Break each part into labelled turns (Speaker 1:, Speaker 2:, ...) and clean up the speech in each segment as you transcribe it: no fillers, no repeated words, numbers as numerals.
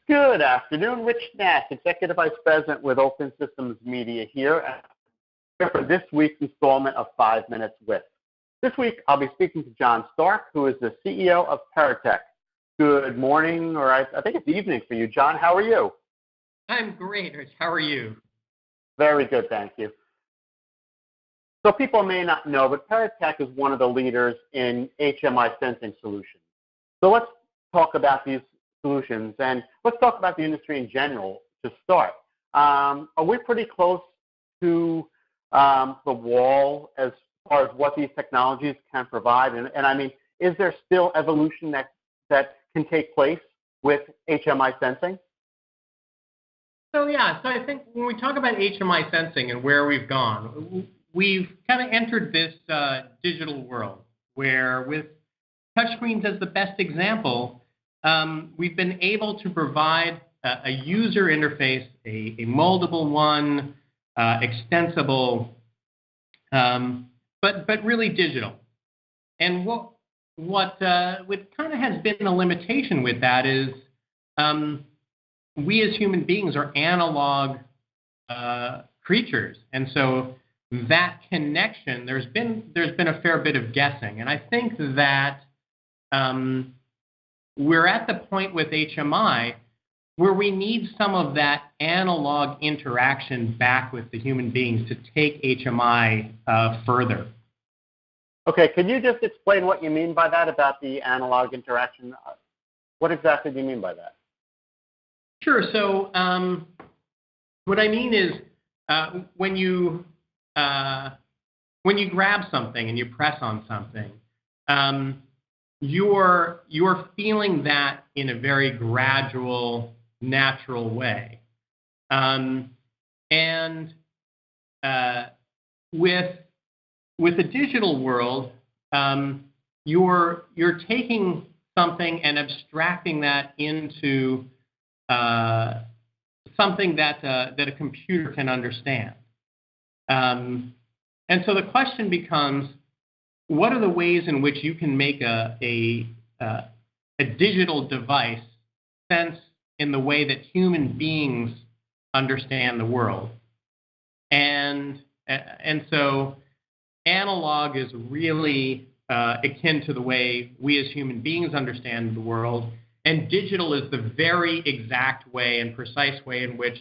Speaker 1: Good afternoon. Rich Nash, Executive Vice President with Open Systems Media here for this week's installment of 5 Minutes With. This week, I'll be speaking to John Stark, who is the CEO of Paratech. Good morning, or I think it's evening for you. John, how are you?
Speaker 2: I'm great, Rich. How are you?
Speaker 1: Very good, thank you. So people may not know, but Paratech is one of the leaders in HMI sensing solutions. So let's talk about these solutions, and let's talk about the industry in general to start. Are we pretty close to the wall as far as what these technologies can provide? And I mean, is there still evolution that can take place with HMI sensing?
Speaker 2: So I think when we talk about HMI sensing and where we've gone, we've kind of entered this digital world where, with touchscreens as the best example, we've been able to provide a user interface, a moldable one, extensible, but really digital. And what kind of has been a limitation with that is we as human beings are analog creatures, and so that connection, there's been a fair bit of guessing, and I think that we're at the point with HMI where we need some of that analog interaction back with the human beings to take HMI further.
Speaker 1: Okay, can you just explain what you mean by that, about the analog interaction? What exactly do you mean by that?
Speaker 2: Sure. So what I mean is when you grab something and you press on something, you're feeling that in a very gradual, natural way. And with the digital world, you're taking something and abstracting that into something that a computer can understand. And so the question becomes, what are the ways in which you can make a digital device sense in the way that human beings understand the world? And so analog is really akin to the way we as human beings understand the world, and digital is the very exact way and precise way in which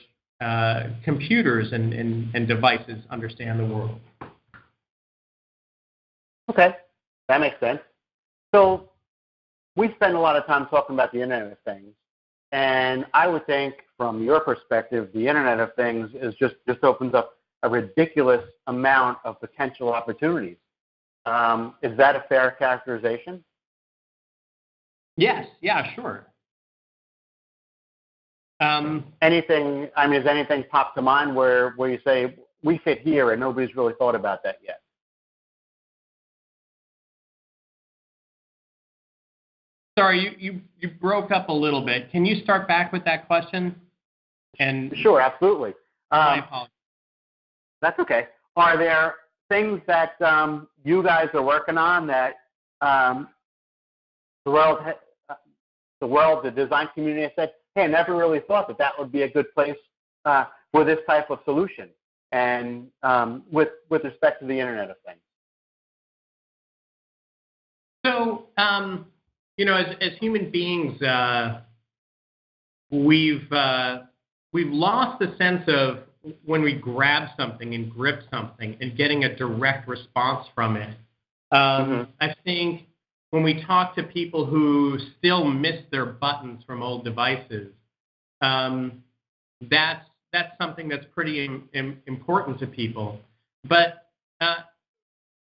Speaker 2: computers and devices understand the world.
Speaker 1: Okay, that makes sense. So we spend a lot of time talking about the Internet of Things, and I would think, from your perspective, the Internet of Things is just opens up a ridiculous amount of potential opportunities. Is that a fair characterization?
Speaker 2: Yes. Yeah. Sure.
Speaker 1: Anything? I mean, has anything popped to mind where you say we fit here and nobody's really thought about that yet?
Speaker 2: Sorry, you broke up a little bit. Can you start back with that question? And
Speaker 1: sure, absolutely.
Speaker 2: I apologize.
Speaker 1: That's okay. Are there things that you guys are working on that the design community has said, hey, I never really thought that would be a good place for this type of solution, and with respect to the Internet of Things?
Speaker 2: So, as human beings, we've lost the sense of when we grab something and grip something and getting a direct response from it. I think when we talk to people who still miss their buttons from old devices, that's something that's pretty important to people. But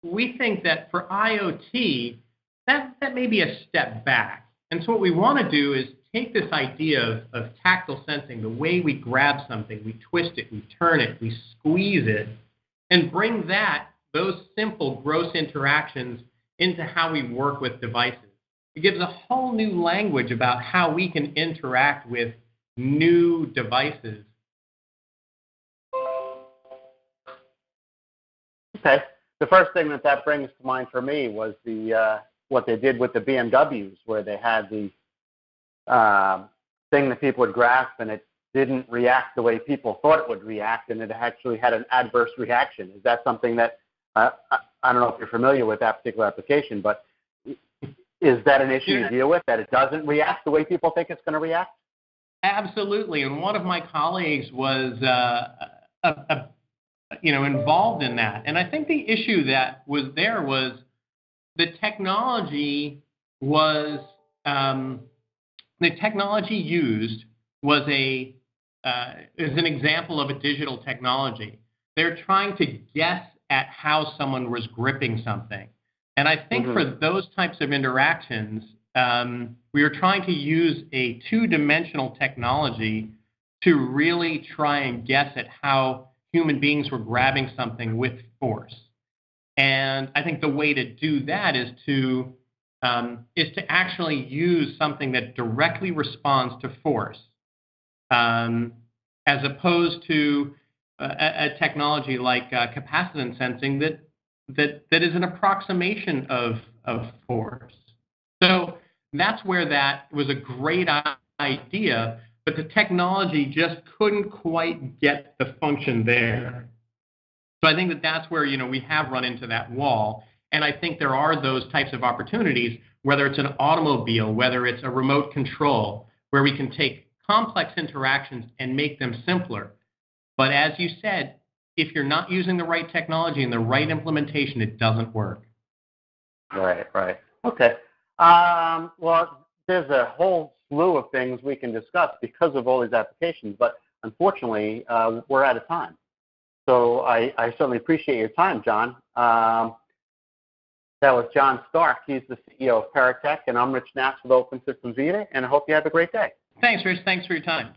Speaker 2: we think that for IoT, that may be a step back. And so what we want to do is take this idea of tactile sensing, the way we grab something, we twist it, we turn it, we squeeze it, and bring those simple, gross interactions into how we work with devices. It gives a whole new language about how we can interact with new devices.
Speaker 1: Okay. The first thing that brings to mind for me was what they did with the BMWs, where they had the thing that people would grasp, and it didn't react the way people thought it would react, and it actually had an adverse reaction. Is that something that, I don't know if you're familiar with that particular application, but is that an issue you deal with, that it doesn't react the way people think it's going to react?
Speaker 2: Absolutely. And one of my colleagues was involved in that. And I think the issue that was there was the technology was the technology used was is an example of a digital technology. They're trying to guess at how someone was gripping something. And I think for those types of interactions, we were trying to use a two-dimensional technology to really try and guess at how human beings were grabbing something with force. And I think the way to do that is to actually use something that directly responds to force, as opposed to a technology like capacitance sensing that is an approximation of force. So that's where that was a great idea, but the technology just couldn't quite get the function there. So I think that's where we have run into that wall, and I think there are those types of opportunities, whether it's an automobile, whether it's a remote control, where we can take complex interactions and make them simpler. But as you said, if you're not using the right technology and the right implementation, it doesn't work.
Speaker 1: Right. Okay. Well, there's a whole slew of things we can discuss because of all these applications, but unfortunately, we're out of time. So I certainly appreciate your time, John. That was John Stark. He's the CEO of Paratech, and I'm Rich Nass with Open Systems Vita, and I hope you have a great day.
Speaker 2: Thanks, Rich. Thanks for your time.